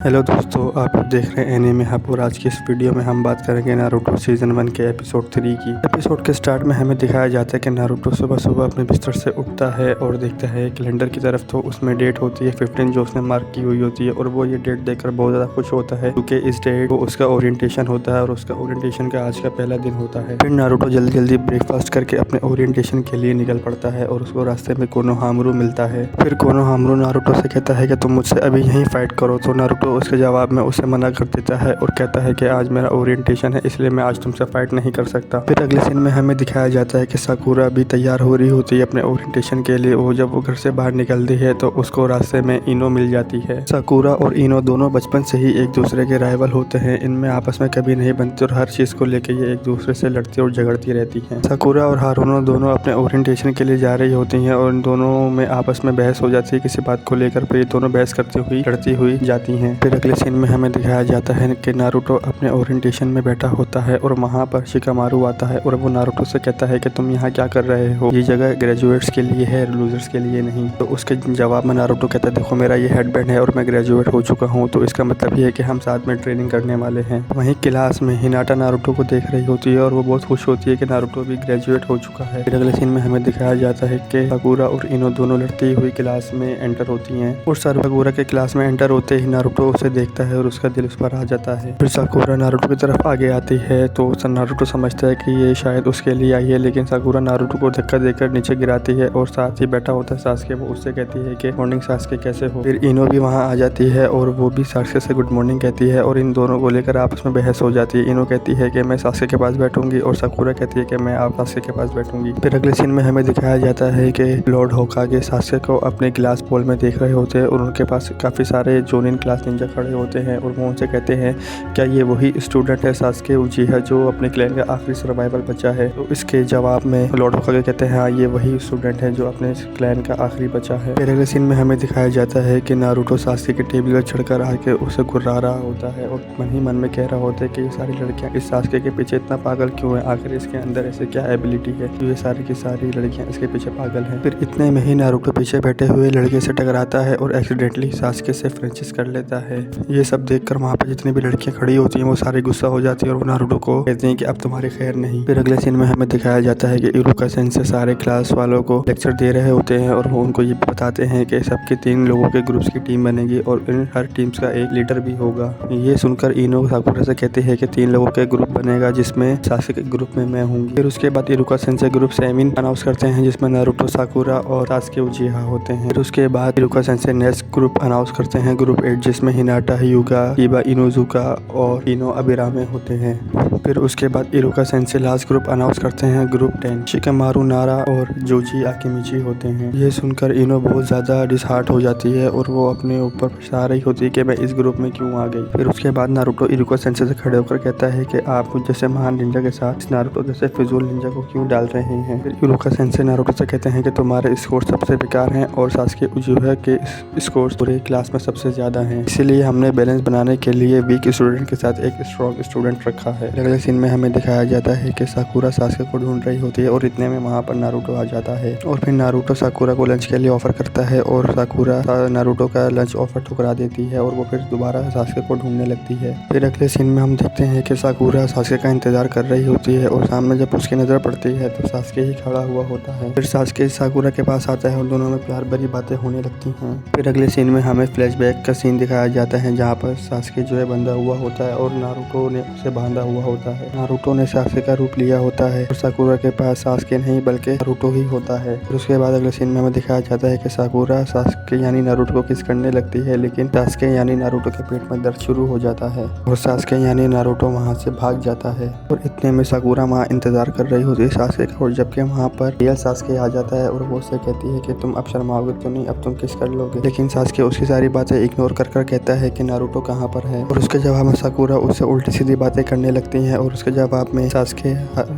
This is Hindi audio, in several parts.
हेलो दोस्तों, आप लोग देख रहे हैं एनीमे हब और आज की इस वीडियो में हम बात करेंगे नारुतो सीज़न 1 के एपिसोड 3 की। एपिसोड के स्टार्ट में हमें दिखाया जाता है कि नारुतो सुबह सुबह अपने बिस्तर से उठता है और देखता है कैलेंडर की तरफ, तो उसमें डेट होती है 15 जो उसने मार्क की हुई होती है और वो ये डेट देखकर बहुत ज़्यादा खुश होता है क्योंकि इस डेट को उसका ओरिएंटेशन होता है और उसका ओरिएंटेशन का आज का पहला दिन होता है। फिर नारुतो जल्दी जल्दी ब्रेकफास्ट करके अपने ओरिएंटेशन के लिए निकल पड़ता है और उसको रास्ते में कोनोहामारू मिलता है। फिर कोनोहामारू नारुतो से कहता है कि तुम मुझसे अभी यहीं फाइट करो, तो नारुतो उसके जवाब में उसे मना कर देता है और कहता है कि आज मेरा ओरिएंटेशन है, इसलिए मैं आज तुमसे फाइट नहीं कर सकता। फिर अगले सीन में हमें दिखाया जाता है कि साकुरा भी तैयार हो रही होती है अपने ओरिएंटेशन के लिए। वो जब वो घर से बाहर निकलती है तो उसको रास्ते में इनो मिल जाती है। साकुरा और इनो दोनों बचपन से ही एक दूसरे के राइवल होते हैं, इनमें आपस में कभी नहीं बनती और हर चीज को लेकर ये एक दूसरे से लड़ती और झगड़ती रहती है। साकुरा और हारुनो दोनों अपने ओरिएंटेशन के लिए जा रही होती हैं और इन दोनों में आपस में बहस हो जाती है किसी बात को लेकर। फिर दोनों बहस करती हुई लड़ती हुई जाती हैं। फिर अगले सीन में हमें दिखाया जाता है कि नारुतो अपने ओरिएंटेशन में बैठा होता है और वहाँ पर शिकामारू आता है और वो नारुतो से कहता है कि तुम यहाँ क्या कर रहे हो, ये जगह ग्रेजुएट्स के लिए है, लूजर्स के लिए नहीं। तो उसके जवाब में नारुतो कहता है देखो मेरा ये हेडबैंड है और मैं ग्रेजुएट हो चुका हूँ, तो इसका मतलब ये है कि हम साथ में ट्रेनिंग करने वाले हैं। वहीं क्लास में हिनाटा नारुतो को देख रही होती है और वो बहुत खुश होती है कि नारुतो भी ग्रेजुएट हो चुका है। फिर अगले सीन में हमें दिखाया जाता है कि साकुरा और इनो दोनों लड़ती हुई क्लास में एंटर होती हैं और साकुरा के क्लास में एंटर होते ही नारुतो उसे देखता है और उसका दिल उस पर आ जाता है। फिर साकुरा नारुतो की तरफ आगे आती है तो नारुतो समझता है कि ये शायद उसके लिए आई है, लेकिन साकुरा नारुतो को धक्का देकर नीचे गिराती है और साथ ही बैठा होता है सासके। वो उससे कहती है कि मॉर्निंग सासके, कैसे हो। फिर इनो भी वहाँ आ जाती है और वो भी सासके से गुड मॉर्निंग कहती है और इन दोनों को लेकर आपस में बहस हो जाती है। इनो कहती है कि मैं सासके के पास बैठूंगी और साकुरा कहती है कि मैं आप सासके के पास बैठूंगी। फिर अगले सीन में हमें दिखाया जाता है कि लॉर्ड होकागे सासके को अपने क्लास बॉल में देख रहे होते हैं और उनके पास काफ़ी सारे जोनिन क्लास निंजा खड़े होते हैं और वो उनसे कहते हैं क्या ये वही स्टूडेंट है सासके उचिहा जो अपने क्लैन का आखिरी सर्वाइवल बचा है। तो इसके जवाब में लॉर्ड होकागे कहते हैं हाँ, ये वही स्टूडेंट है जो अपने क्लैन का आखिरी बचा है। फिर अगले सीन में हमें दिखाया जाता है कि नारुतो सासके के टेबल पर चढ़कर आके उसे गुर्रा रहा होता है और मन ही मन में कह रहा होता है कि ये सारी लड़कियां इस सासके के पीछे इतना पागल क्यों है, आखिर इसके अंदर ऐसे क्या एबिलिटी है जो ये सारी की सारी लड़कियां इसके पीछे पागल हैं। फिर इतने में ही नारुतो पीछे बैठे हुए लड़के से टकराता है और एक्सीडेंटली सासके से फ्रेंचिस कर लेता है। ये सब देखकर वहाँ पर जितनी भी लड़कियां खड़ी होती हैं वो सारी गुस्सा हो जाती है और वो नारुतो को कहते हैं कि अब तुम्हारी खैर नहीं। फिर अगले सीन में हमें दिखाया जाता है कि इरुका सेंसेई सारे क्लास वालों को लेक्चर दे रहे होते हैं और वो उनको ये बताते हैं कि सबके 3 लोगों के ग्रुप्स की टीम बनेगी और इन हर टीम्स का एक लीडर भी होगा। ये सुनकर इनो साकुरा से कहते हैं कि 3 लोगों के ग्रुप बनेगा जिसमें सासके के ग्रुप में मैं हूँगी। फिर उसके बाद इरुका सेंसेई ग्रुप 7 अनाउंस करते हैं जिसमें नारुतो, साकुरा और सासके उचिहा होते हैं। फिर उसके बाद इरुका सेंसेई नेक्स्ट ग्रुप अनाउंस करते हैं ग्रुप 8 जिसमें हिनाटा, hyuga, इबा इनोजुका और इनो अबिरामे होते हैं। फिर उसके बाद इरुका सेंसेई लास्ट ग्रुप अनाउंस करते हैं ग्रुप 10 शिकामारू, नारा और जोजी आकिमिची होते हैं। ये सुनकर इनो बहुत ज़्यादा डिसहार्ट हो जाती है और वो अपने ऊपर पछता रही होती है कि मैं इस ग्रुप में क्यों आ गई। फिर उसके बाद नारुतो इरुका सेंसेई से खड़े होकर कहता है कि आप मुझ जैसे महान निंजा के साथ इस नारुतो जैसे फिजूल निंजा को क्यों डाल रहे हैं। फिर इरुका सेंसेई नारुतो से कहते हैं कि तुम्हारे स्कोर सबसे बेकार हैं और सासके उचिहा के स्कोर पूरे क्लास में सबसे ज़्यादा हैं, इसीलिए हमने बैलेंस बनाने के लिए वीक स्टूडेंट के साथ एक स्ट्रॉन्ग स्टूडेंट रखा है। अगले सीन में हमें दिखाया जाता है कि साकुरा सासके को ढूंढ रही होती है और इतने में वहाँ पर नारुतो आ जाता है और फिर नारुतो साकुरा को लंच के लिए ऑफर करता है और साकुरा नारुतो का लंच ऑफर ठुकरा देती है और वो फिर दोबारा सासके को ढूंढने लगती है। फिर अगले सीन में हम देखते हैं कि साकुरा सासके का इंतजार कर रही होती है और सामने जब उसकी नजर पड़ती है तो सासके ही खड़ा हुआ होता है। फिर सासके साकुरा के पास आता है और दोनों में प्यार भरी बातें होने लगती हैं। फिर अगले सीन में हमें फ्लैशबैक का सीन दिखाया जाता है जहाँ पर सासके जो है बंधा हुआ होता है और नारुतो ने उसे बांधा हुआ होता है। नारुतो ने सासके का रूप लिया होता है और साकुरा के पास सासके नहीं बल्कि नारुतो ही होता है। फिर उसके बाद अगले सीन में हमें दिखाया जाता है कि साकुरा सासके यानी नारुतो को किस करने लगती है, लेकिन सासके यानी नारुतो के पेट में दर्द शुरू हो जाता है और सासके यानी नारुतो वहाँ से भाग जाता है। और इतने में साकुरा वहाँ इंतजार कर रही होती है सासके का और जबकि वहाँ पर रियल सासके आ जाता है और वो उससे कहती है कि तुम अब शर्माओगे तो नहीं, अब तुम किस कर लोगे। लेकिन सासके उसकी सारी बातें इग्नोर कर कहता है कि नारुतो कहाँ पर है और उसके जवाब में साकुरा उससे उल्टी सीधी बातें करने लगती हैं और उसके जवाब में सासके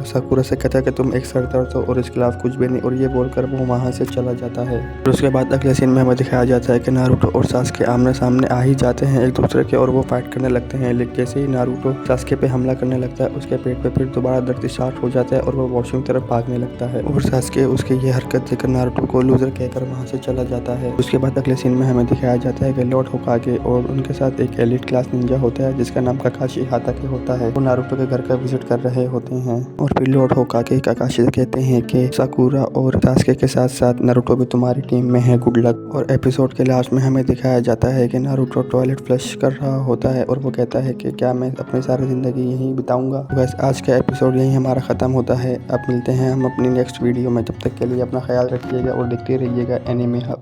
साकुरा से कहता है कि तुम एक सरदर्द हो और इसके खिलाफ कुछ भी नहीं, और ये बोलकर वो वहाँ से चला जाता है। फिर उसके बाद अगले सीन में हमें दिखाया जाता है कि नारुतो और सासके आमने सामने आ ही जाते हैं एक दूसरे के और वो फाइट करने लगते हैं। लेकिन जैसे ही नारुतो सासके पे हमला करने लगता है उसके पेट पे फिर दोबारा दर्द स्टार्ट हो जाता है और वो वॉशरूम की तरफ भागने लगता है और सासके उसकी ये हरकत देखकर नारुतो को लूजर कहकर वहाँ से चला जाता है। उसके बाद अगले सीन में हमें दिखाया जाता है कि लॉर्ड होकागे और उनके साथ एक एलिट क्लास निंजा होता है जिसका नाम काकाशी हाताके होता है। वो नारुतो के घर का विजिट कर रहे होते हैं और फिर लॉर्ड होकागे काकाशी से कहते हैं कि साकुरा और सास्के के साथ साथ नारुतो भी तुम्हारी टीम में है, गुड लक। और एपिसोड के लास्ट में हमें दिखाया जाता है कि नारुतो टॉयलेट फ्लश कर रहा होता है और वो कहता है कि क्या मैं अपनी सारी जिंदगी यहीं बिताऊंगा। बस आज का एपिसोड यहीं हमारा खत्म होता है। अब मिलते हैं हम अपनी नेक्स्ट वीडियो में, जब तक के लिए अपना ख्याल रखिएगा और देखते रहिएगा एनिमे हब।